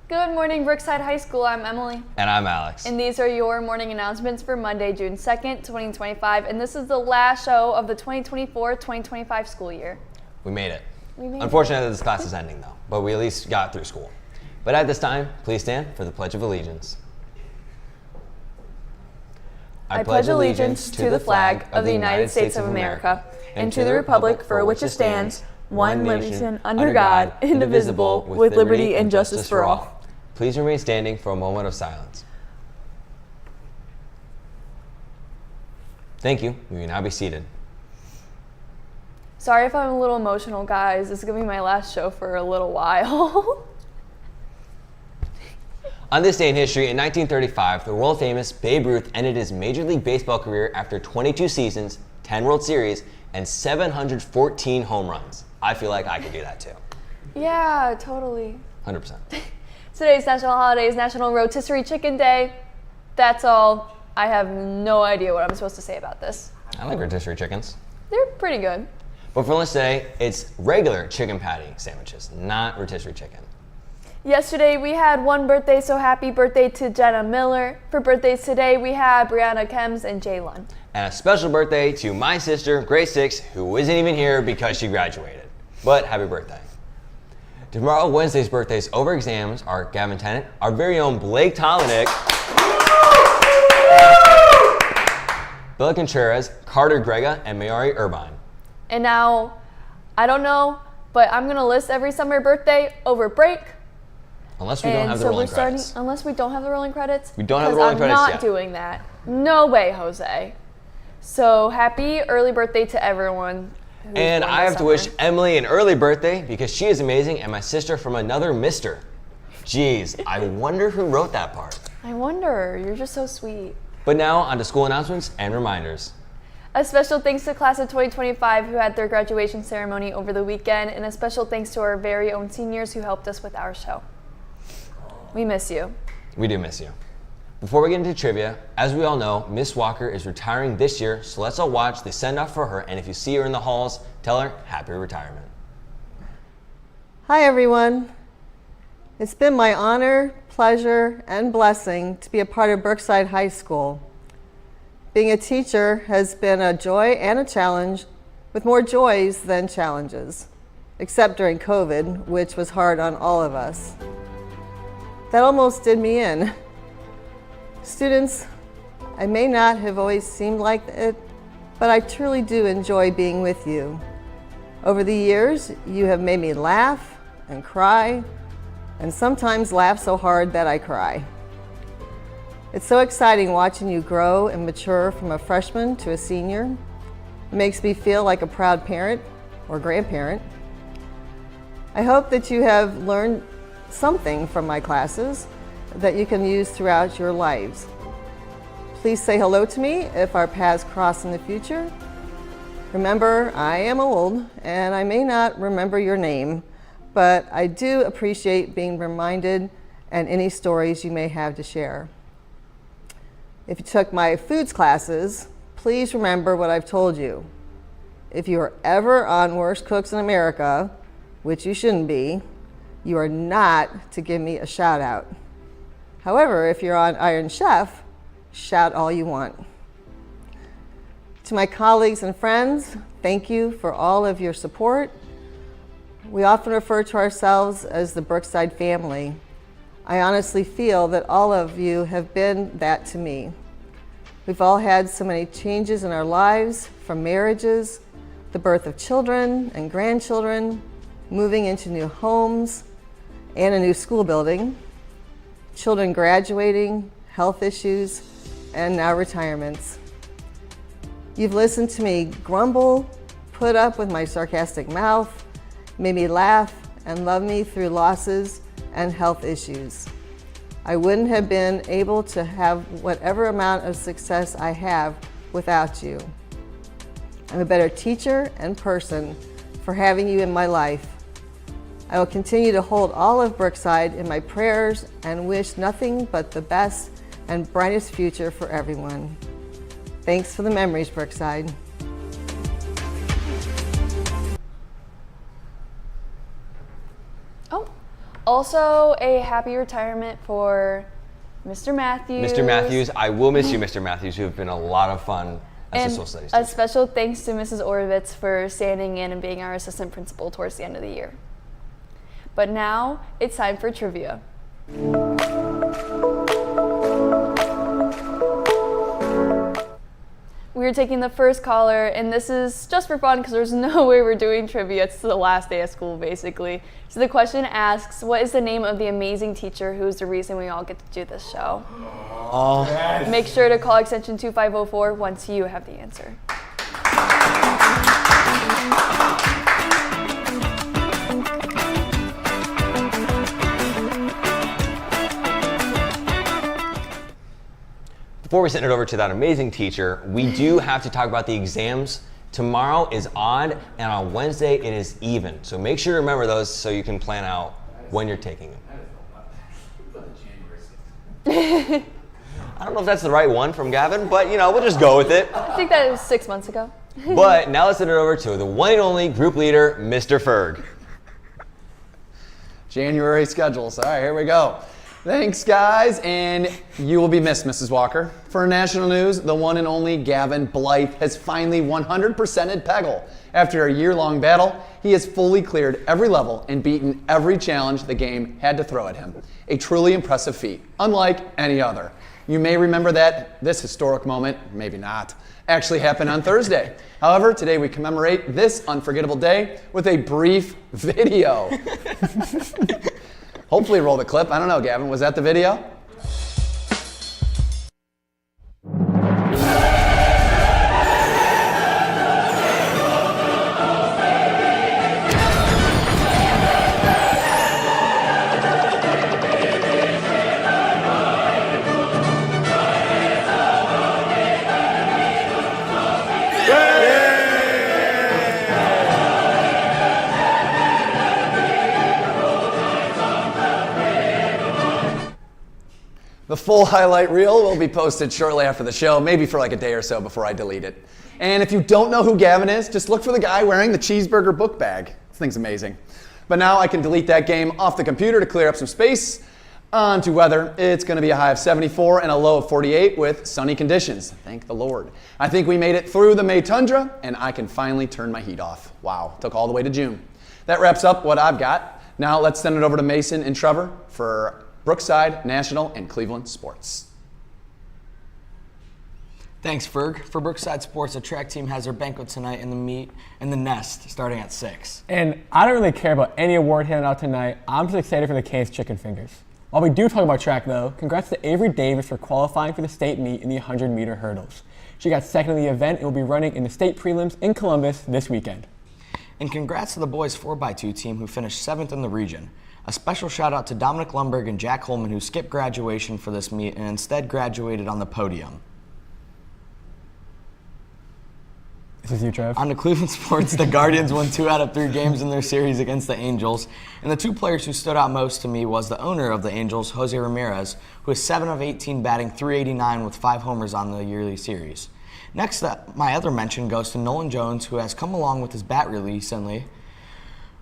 Good morning, Brookside High School. I'm Emily. And I'm Alex. And these are your morning announcements for Monday, June 2nd, 2025. And this is the last show of the 2024-2025 school year. We made it. Unfortunately, this class is ending though, but we at least got through school. But at this time, please stand for the Pledge of Allegiance. I pledge allegiance to the flag of the United States of America and to the republic for which it stands, one nation, under God, indivisible, with liberty and justice for all. Please remain standing for a moment of silence. Thank you. You may now be seated. Sorry if I'm a little emotional, guys. This is going to be my last show for a little while. On this day in history, in 1935, the world-famous Babe Ruth ended his Major League Baseball career after 22 seasons, 10 World Series, and 714 home runs. I feel like I could do that too. Yeah, totally. 100%. Today's national holiday is National Rotisserie Chicken Day. That's all. I have no idea what I'm supposed to say about this. I like rotisserie chickens. They're pretty good. But for lunch today, it's regular chicken patty sandwiches, not rotisserie chicken. Yesterday we had one birthday, so happy birthday to Jenna Miller. For birthdays today, we have Brianna Kems and Dyaln. And a special birthday to my sister, grade 6, who isn't even here because she graduated. But happy birthday. Tomorrow, Wednesday's birthdays over exams are Gavin Tennant, our very own Blake Tomanek, Bella Contreras, Carter Grega, and Mayari Irvine. And now, I don't know, but I'm going to list every summer birthday over break. Unless we don't have the rolling credits. Unless we don't have the rolling credits. We don't have the rolling credits yet. I'm not doing that. No way, Jose. So happy early birthday to everyone. And I have to wish Emily an early birthday because she is amazing and my sister from another mister. Jeez, I wonder who wrote that part. I wonder. You're just so sweet. But now on to school announcements and reminders. A special thanks to class of 2025 who had their graduation ceremony over the weekend, and a special thanks to our very own seniors who helped us with our show. We miss you. We do miss you. Before we get into trivia, as we all know, Miss Walker is retiring this year, so let's all watch the send-off for her, and if you see her in the halls, tell her happy retirement. Hi everyone. It's been my honor, pleasure, and blessing to be a part of Brookside High School. Being a teacher has been a joy and a challenge, with more joys than challenges, except during COVID, which was hard on all of us. That almost did me in. Students, I may not have always seemed like it, but I truly do enjoy being with you. Over the years, you have made me laugh and cry, and sometimes laugh so hard that I cry. It's so exciting watching you grow and mature from a freshman to a senior. It makes me feel like a proud parent or grandparent. I hope that you have learned something from my classes that you can use throughout your lives. Please say hello to me if our paths cross in the future. Remember, I am old and I may not remember your name, but I do appreciate being reminded and any stories you may have to share. If you took my foods classes, please remember what I've told you. If you are ever on Worst Cooks in America, which you shouldn't be, you are not to give me a shout out. However, if you're on Iron Chef, shout all you want. To my colleagues and friends, thank you for all of your support. We often refer to ourselves as the Brookside family. I honestly feel that all of you have been that to me. We've all had so many changes in our lives, from marriages, the birth of children and grandchildren, moving into new homes and a new school building, children graduating, health issues, and now retirements. You've listened to me grumble, put up with my sarcastic mouth, made me laugh, and love me through losses and health issues. I wouldn't have been able to have whatever amount of success I have without you. I'm a better teacher and person for having you in my life. I will continue to hold all of Brookside in my prayers and wish nothing but the best and brightest future for everyone. Thanks for the memories, Brookside. Also, a happy retirement for Mr. Matthews. Mr. Matthews, I will miss you, Mr. Matthews. You have been a lot of fun as a social studies teacher. A special thanks to Mrs. Orovitz for standing in and being our assistant principal towards the end of the year. But now, it's time for trivia. We're taking the first caller, and this is just for fun because there's no way we're doing trivia. It's the last day of school, basically. So the question asks, what is the name of the amazing teacher who's the reason we all get to do this show? Oh. Yes. Make sure to call extension 2504 once you have the answer. Before we send it over to that amazing teacher, we do have to talk about the exams. Tomorrow is odd, and on Wednesday it is even. So make sure to remember those so you can plan out when you're taking them. I don't know if that's the right one from Gavin, but we'll just go with it. I think that was 6 months ago. But now let's send it over to the one and only group leader, Mr. Ferg. January schedules. All right, here we go. Thanks, guys, and you will be missed, Mrs. Walker. For national news, the one and only Gavin Blythe has finally 100%ed Peggle. After a year-long battle, he has fully cleared every level and beaten every challenge the game had to throw at him. A truly impressive feat, unlike any other. You may remember that this historic moment, maybe not, actually happened on Thursday. However, today we commemorate this unforgettable day with a brief video. Hopefully roll the clip. I don't know, Gavin, was that the video? The full highlight reel will be posted shortly after the show, maybe for like a day or so before I delete it. And if you don't know who Gavin is, just look for the guy wearing the cheeseburger book bag. This thing's amazing. But now I can delete that game off the computer to clear up some space. On to weather. It's going to be a high of 74 and a low of 48 with sunny conditions. Thank the Lord. I think we made it through the May tundra, and I can finally turn my heat off. Wow, took all the way to June. That wraps up what I've got. Now let's send it over to Mason and Trevor for Brookside, National, and Cleveland Sports. Thanks, Ferg. For Brookside Sports, the track team has their banquet tonight in the meet in the Nest, starting at 6. And I don't really care about any award handed out tonight. I'm just excited for the Cane's chicken fingers. While we do talk about track, though, congrats to Avery Davis for qualifying for the state meet in the 100-meter hurdles. She got second in the event and will be running in the state prelims in Columbus this weekend. And congrats to the boys 4x2 team who finished 7th in the region. A special shout out to Dominic Lumberg and Jack Holman who skipped graduation for this meet and instead graduated on the podium. This is you, Trev. On to Cleveland Sports, the Guardians won 2 out of 3 games in their series against the Angels. And the 2 players who stood out most to me was the owner of the Angels, Jose Ramirez, who is 7 of 18 batting .389 with 5 homers on the yearly series. Next up, my other mention goes to Nolan Jones, who has come along with his bat recently,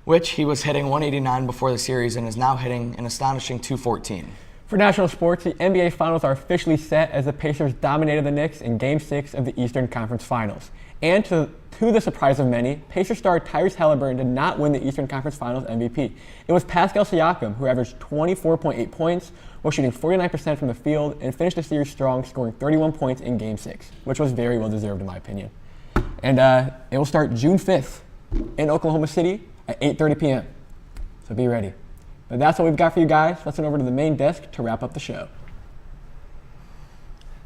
which he was hitting .189 before the series and is now hitting an astonishing .214. For national sports, the NBA Finals are officially set as the Pacers dominated the Knicks in Game 6 of the Eastern Conference Finals. And to the surprise of many, Pacers star Tyrese Halliburton did not win the Eastern Conference Finals MVP. It was Pascal Siakam, who averaged 24.8 points while shooting 49% from the field and finished the series strong, scoring 31 points in Game 6, which was very well deserved in my opinion. And it will start June 5th in Oklahoma City at 8:30 p.m. So be ready. But that's what we've got for you guys. Let's head over to the main desk to wrap up the show.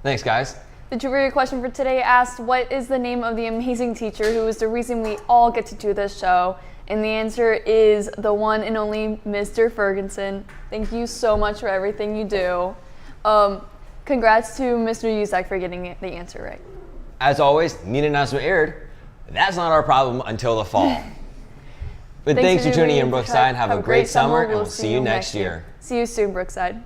Thanks, guys. The trivia question for today asked, what is the name of the amazing teacher who is the reason we all get to do this show? And the answer is the one and only Mr. Ferguson. Thank you so much for everything you do. Congrats to Mr. Uzak for getting the answer right. As always, need an announcement aired. That's not our problem until the fall. But thanks for tuning in, Brookside. Have a great summer, and we'll see you next year. See you soon, Brookside.